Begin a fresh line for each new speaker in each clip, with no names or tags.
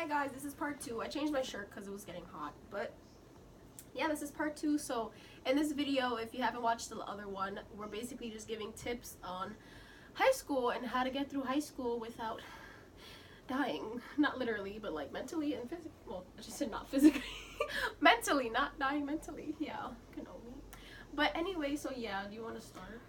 Hi guys, this is part 2. I changed my shirt because it was getting hot, but yeah, this is part 2. So in this video, if you haven't watched the other one, we're basically just giving tips on high school and how to get through high school without dying. Not literally, but like mentally and physically. Well, I just said not physically. Mentally, not dying mentally. Yeah, can only. But anyway, so yeah, do you want to start?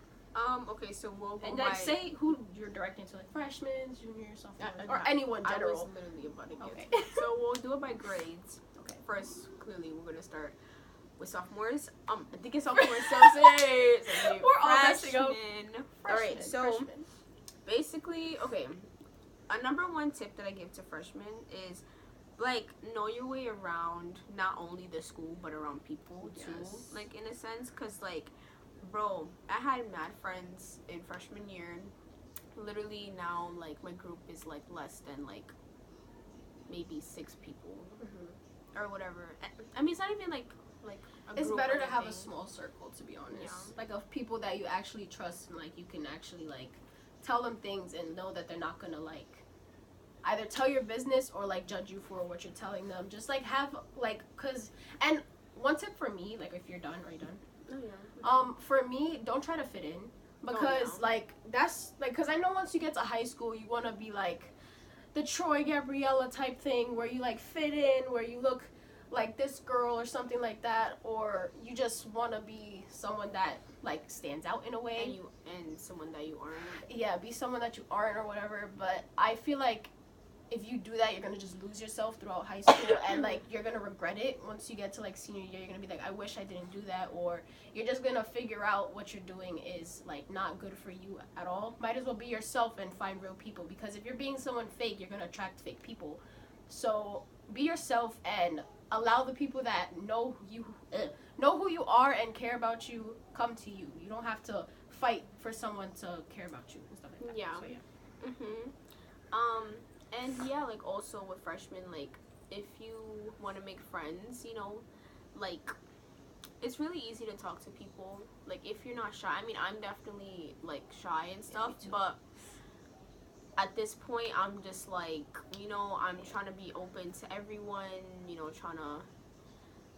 Okay, so we'll go
And
by...
like say who you're directing to, like freshmen, juniors, sophomores, or
not-
anyone general.
I was literally about to get
Okay.
to it. So we'll do it by grades.
Okay.
First, clearly, we're gonna start with sophomores. I think it's sophomores. So
We're all messing up.
Alright, so
freshmen.
basically, okay, a number one tip that I give to freshmen is, like, know your way around not only the school but around people too.
Yes.
Like, in a sense, cause like, bro, I had mad friends in freshman year. Literally now, like, my group is like less than like maybe 6 people or whatever. I mean, it's not even like a
It's
group
better
or
to have a
anything.
small circle, to be honest.
Yeah.
Like of people that you actually trust and like you can actually like tell them things and know that they're not gonna like either tell your business or like judge you for what you're telling them. Just like have like, cause, and one tip for me, like if you're done, are you done?
Oh yeah.
For me, don't try to fit in because like that's like, cause I know once you get to high school, you want to be like the Troy Gabriella type thing where you like fit in, where you look like this girl or something like that, or you just want to be someone that like stands out in a way,
and someone that you aren't.
yeah, be someone that you aren't or whatever. But I feel like if you do that, you're gonna just lose yourself throughout high school and like you're gonna regret it once you get to like senior year. You're gonna be like, I wish I didn't do that, or you're just gonna figure out what you're doing is like not good for you at all. Might as well be yourself and find real people, because if you're being someone fake, you're gonna attract fake people. So be yourself and allow the people that know who you are and care about you come to you. You don't have to fight for someone to care about you and stuff like that.
Yeah.
So yeah.
And yeah, like also with freshmen, like if you want to make friends, you know, like it's really easy to talk to people. Like if you're not shy, I mean, I'm definitely like shy and stuff,
me too.
but at this point, I'm just like, you know, I'm trying to be open to everyone, you know, trying to,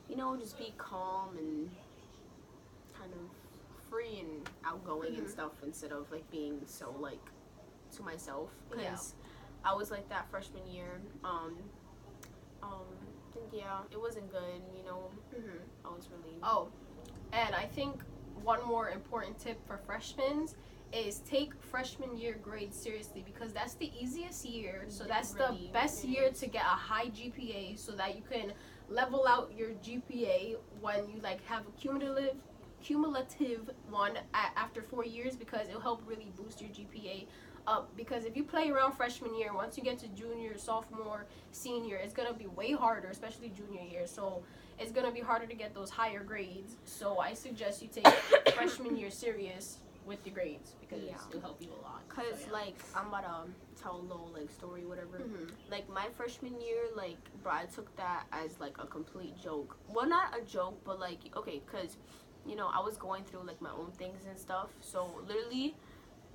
you know, just be calm and kind of free and outgoing and stuff instead of like being so like to myself, because I was like that freshman year. And yeah, it wasn't good, you know. I was really...
Oh, and I think one more important tip for freshmen is take freshman year grades seriously, because that's the easiest year. So that's
really,
the best year to get a high GPA, so that you can level out your GPA when you like have a cumulative one after 4 years, because it'll help really boost your GPA up. Because if you play around freshman year, once you get to junior, sophomore, senior, it's gonna be way harder, especially junior year. So it's gonna be harder to get those higher grades. So I suggest you take freshman year serious with your grades, because it'll help you a lot.
Cause
So,
like I'm about to tell a little like story, whatever. Like my freshman year, like bro, I took that as like a complete joke. Well, not a joke, but like okay, cause you know I was going through like my own things and stuff. So literally,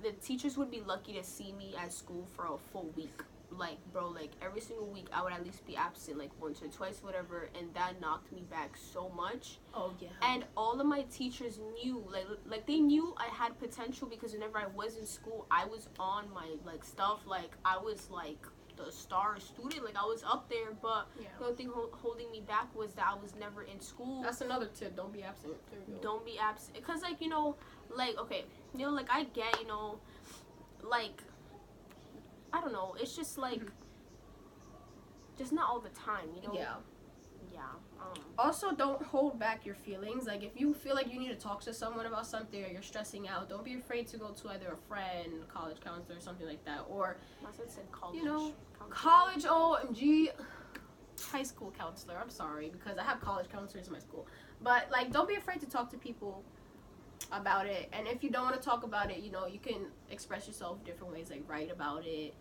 the teachers would be lucky to see me at school for a full week. Like, bro, like every single week I would at least be absent like once or twice, whatever, and that knocked me back so much.
Oh yeah.
And all of my teachers knew, like they knew I had potential, because whenever I was in school, I was on my like stuff. Like I was like the star student, like I was up there. But the only thing holding me back was that I was never in school.
That's another tip. Don't be absent. There you go.
Don't be absent, because like, you know, like okay, you know, like I get, you know, like I don't know, it's just like just not all the time, you know.
Yeah.
Yeah.
Also, don't hold back your feelings. Like, if you feel like you need to talk to someone about something, or you're stressing out, don't be afraid to go to either a friend, college counselor, or something like that. Or,
My son said college.
you know,
counselor.
college, OMG, high school counselor. I'm sorry, because I have college counselors in my school. But, like, don't be afraid to talk to people about it. And if you don't want to talk about it, you know, you can express yourself different ways, like write about it.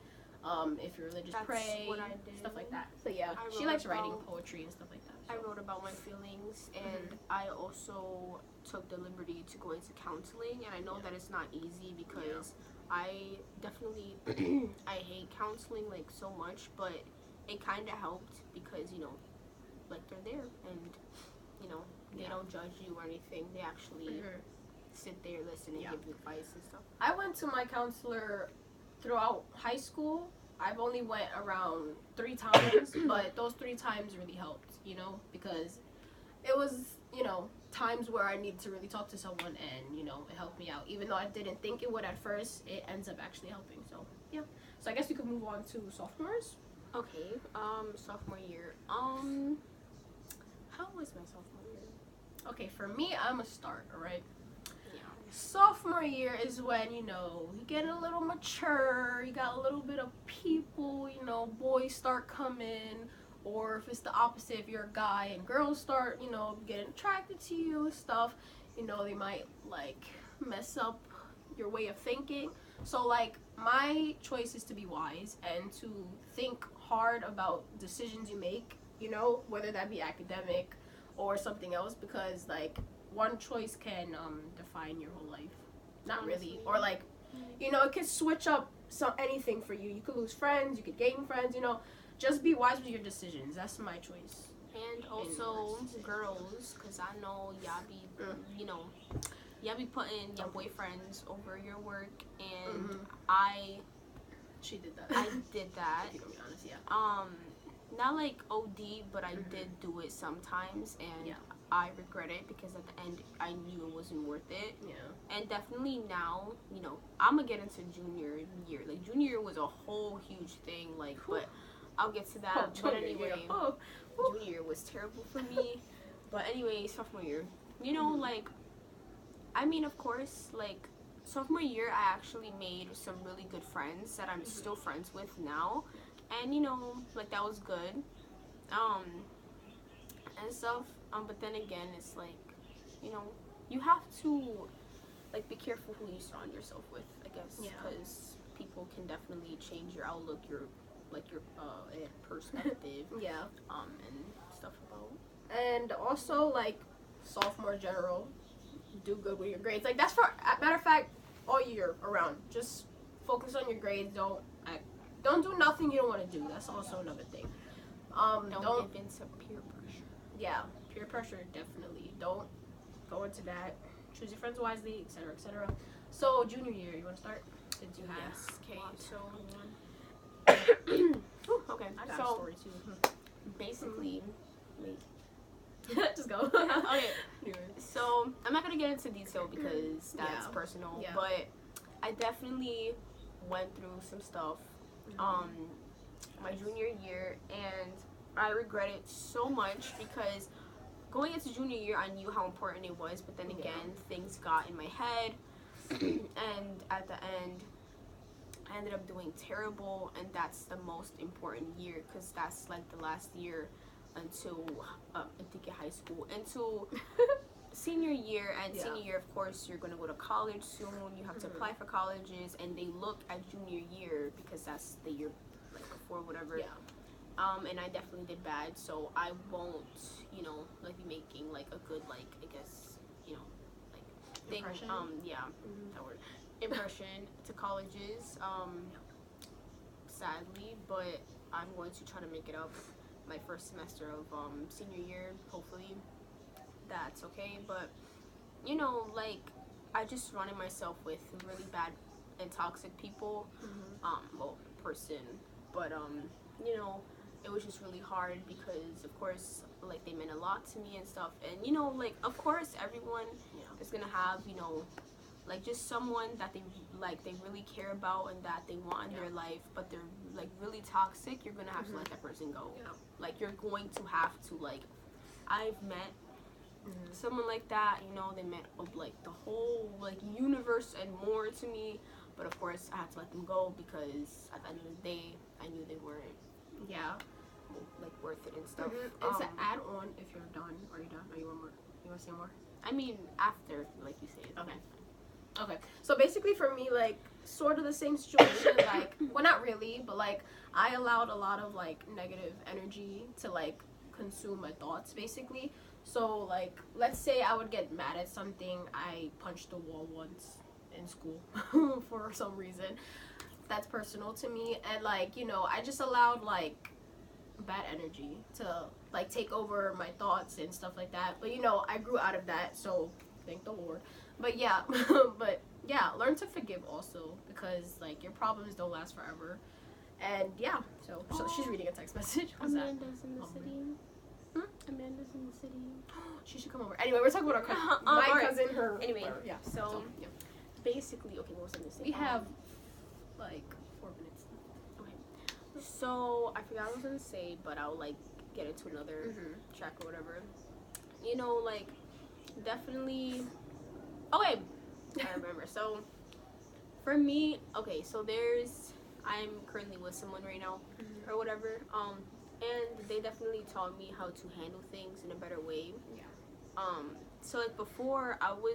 If you're religious,
That's
pray,
what I did.
stuff like that. So yeah,
I
she
wrote
likes writing
about-
poetry and stuff like that. So.
I wrote about my feelings, and I also took the liberty to go into counseling, and I know that it's not easy, because I definitely I hate counseling like so much, but it kind of helped because, like, they're there and, they don't judge you or anything. They actually sit there, listen, and give you advice and stuff.
I went to my counselor throughout high school. I've only went around 3 times, but those 3 times really helped, because it was, times where I needed to really talk to someone and, it helped me out. Even though I didn't think it would at first, it ends up actually helping. So, yeah. So I guess we could move on to sophomores.
Okay, sophomore year. How was my sophomore year?
Okay, for me, I'm a start, alright?
Yeah.
Sophomore year is when, you get a little mature, you got a little bit of people, boys start coming, or if it's the opposite, if you're a guy and girls start, getting attracted to you and stuff, they might, like, mess up your way of thinking. So, like, my choice is to be wise and to think hard about decisions you make, whether that be academic or something else, because, like, one choice can define your whole life. Not really. Or, like, it could switch up anything for you. You could lose friends, you could gain friends, just be wise with your decisions. That's my choice.
And also girls, because I know y'all be, y'all be putting your boyfriends over your work, and
She did that.
I did that.
If you can be honest, yeah.
Not like OD, but I did do it sometimes, and I regret it because at the end I knew it wasn't worth it.
Yeah.
And definitely now, I'm gonna get into junior year. Like, junior year was a whole huge thing, like, but I'll get to that. But anyway, junior year was terrible for me. But anyway, sophomore year, like, I mean, of course, like, sophomore year, I actually made some really good friends that I'm still friends with now. And, like, that was good. And stuff. But then again, it's like, you have to, like, be careful who you surround yourself with, I guess. Because people can definitely change your outlook, your perspective.
Yeah.
And stuff about.
And also, like, sophomore general, do good with your grades. Like, that's for, matter of fact, all year around. Just focus on your grades. Don't do nothing you don't want to do. That's also another thing.
Don't give into peer pressure.
Yeah, peer pressure, definitely. Don't go into that. Choose your friends wisely, etc., etc. So, junior year, you want to start? Since you have.
Yes. Okay. So. Okay.
I got a
So
story too.
basically, wait.
Just go.
Okay. So I'm not gonna get into detail because that's personal.
Yeah.
But I definitely went through some stuff my junior year, and I regret it so much because going into junior year I knew how important it was, but then again things got in my head and at the end I ended up doing terrible, and that's the most important year because that's like the last year until I think in high school, until senior year. And senior year, of course, you're going to go to college soon. You have to apply for colleges, and they look at junior year because that's the year like before whatever. And I definitely did bad, so I won't, like, be making like a good, like, I guess, like thing.
Impression?
That word. Impression to colleges. Sadly, but I'm going to try to make it up my first semester of senior year. Hopefully that's okay. But like, I just surrounded myself with really bad and toxic people. Person, but it was just really hard because of course, like, they meant a lot to me and stuff, and like, of course everyone is gonna have like, just someone that they really care about and that they want in their life, but they're like really toxic. You're gonna have to let that person go. Like, you're going to have to, like, I've met someone like that, they meant like the whole like universe and more to me, but of course I had to let them go because at the end of the day I knew they weren't like worth it and stuff.
It's an add-on if you're done. Are you done? Or you want more? You want to say more?
I mean, after, like you say.
Okay. So basically for me, like, sort of the same situation, like, well, not really, but, like, I allowed a lot of, like, negative energy to, like, consume my thoughts, basically. So, like, let's say I would get mad at something. I punched a wall once in school for some reason. That's personal to me. And, like, I just allowed, like, bad energy to like take over my thoughts and stuff like that. But you know, I grew out of that, so thank the Lord. But yeah, but yeah, learn to forgive also, because like your problems don't last forever. And yeah, so she's reading a text message. What's
Amanda's in the city.
Hmm?
Amanda's in the city.
She should come over. Anyway, we're talking about our cousin. My
alright.
cousin, her.
Anyway,
yeah.
so
Yeah.
basically, okay, what was I gonna say?
We have like 4 minutes.
Okay. So I forgot what I was gonna say, but I'll like get into another track or whatever. You know, like definitely. Okay, I remember. So for me, okay, so I'm currently with someone right now or whatever. And they definitely taught me how to handle things in a better way.
Yeah.
So like before I'm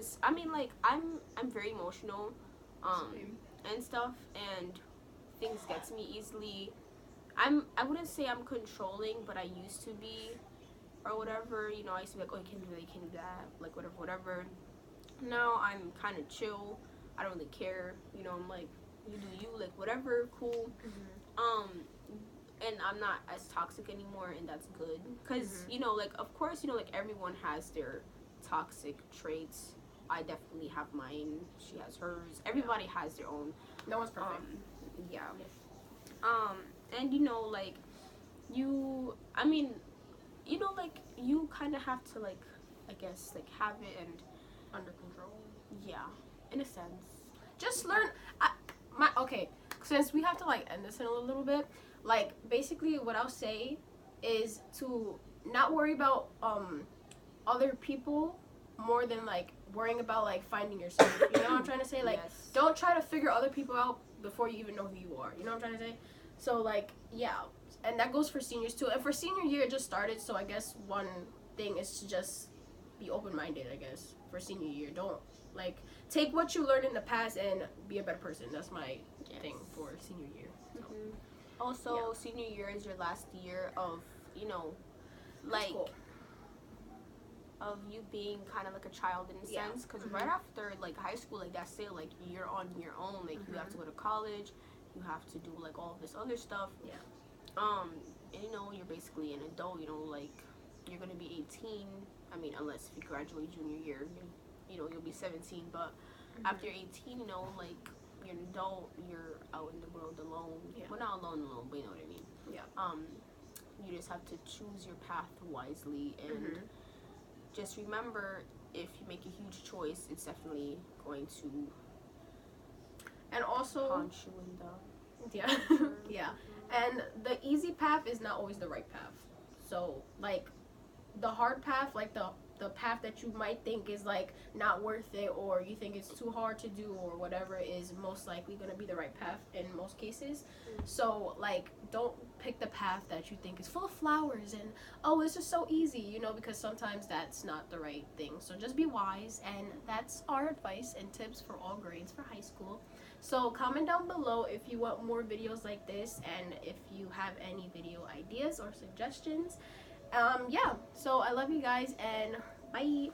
very emotional, and stuff, and things get to me easily. I wouldn't say I'm controlling, but I used to be, or whatever. You know, I used to be like, oh, you can't do that, you can't do that, like whatever. Now I'm kind of chill. I don't really care. You know, I'm like, you do you, like whatever, cool. And I'm not as toxic anymore, and that's good. Cause you know, like of course, you know, like everyone has their toxic traits. I definitely have mine. She has hers. Everybody has their own.
No one's perfect.
Yeah. And you know, like you know, like you kind of have to like, I guess, like have it and
Under control.
yeah, in a sense.
Just learn. Okay, since we have to like end this in a little bit, like basically what I'll say is to not worry about other people more than like worrying about like finding yourself. You know what I'm trying to say? Like
Yes.
don't try to figure other people out before you even know who you are. You know what I'm trying to say? So like yeah, and that goes for seniors too. And for senior year it just started, so I guess one thing is to just be open-minded, I guess, for senior year. Don't like take what you learned in the past and be a better person. That's my thing for senior year. So.
Also, senior year is your last year of, you know, like
Cool.
of you being kind of like a child in a sense, because right after like high school, like that's it, like you're on your own, like you have to go to college, you have to do like all of this other stuff. And you know, you're basically an adult. You know, like you're gonna be 18. I mean, unless if you graduate junior year, you know, you'll be 17. But after you're 18, you know, like you're an adult, you're out in the world alone. Well, not alone, but you know what I mean. You just have to choose your path wisely, and just remember, if you make a huge choice, it's definitely going to
And also
punch you in the
yeah. And the easy path is not always the right path. So like the hard path, like the path that you might think is like not worth it, or you think it's too hard to do or whatever, is most likely going to be the right path in most cases. So like don't pick the path that you think is full of flowers and oh, this is so easy, you know, because sometimes that's not the right thing. So just be wise, and that's our advice and tips for all grades for high school. So comment down below if you want more videos like this, and if you have any video ideas or suggestions. Yeah, so I love you guys, and bye.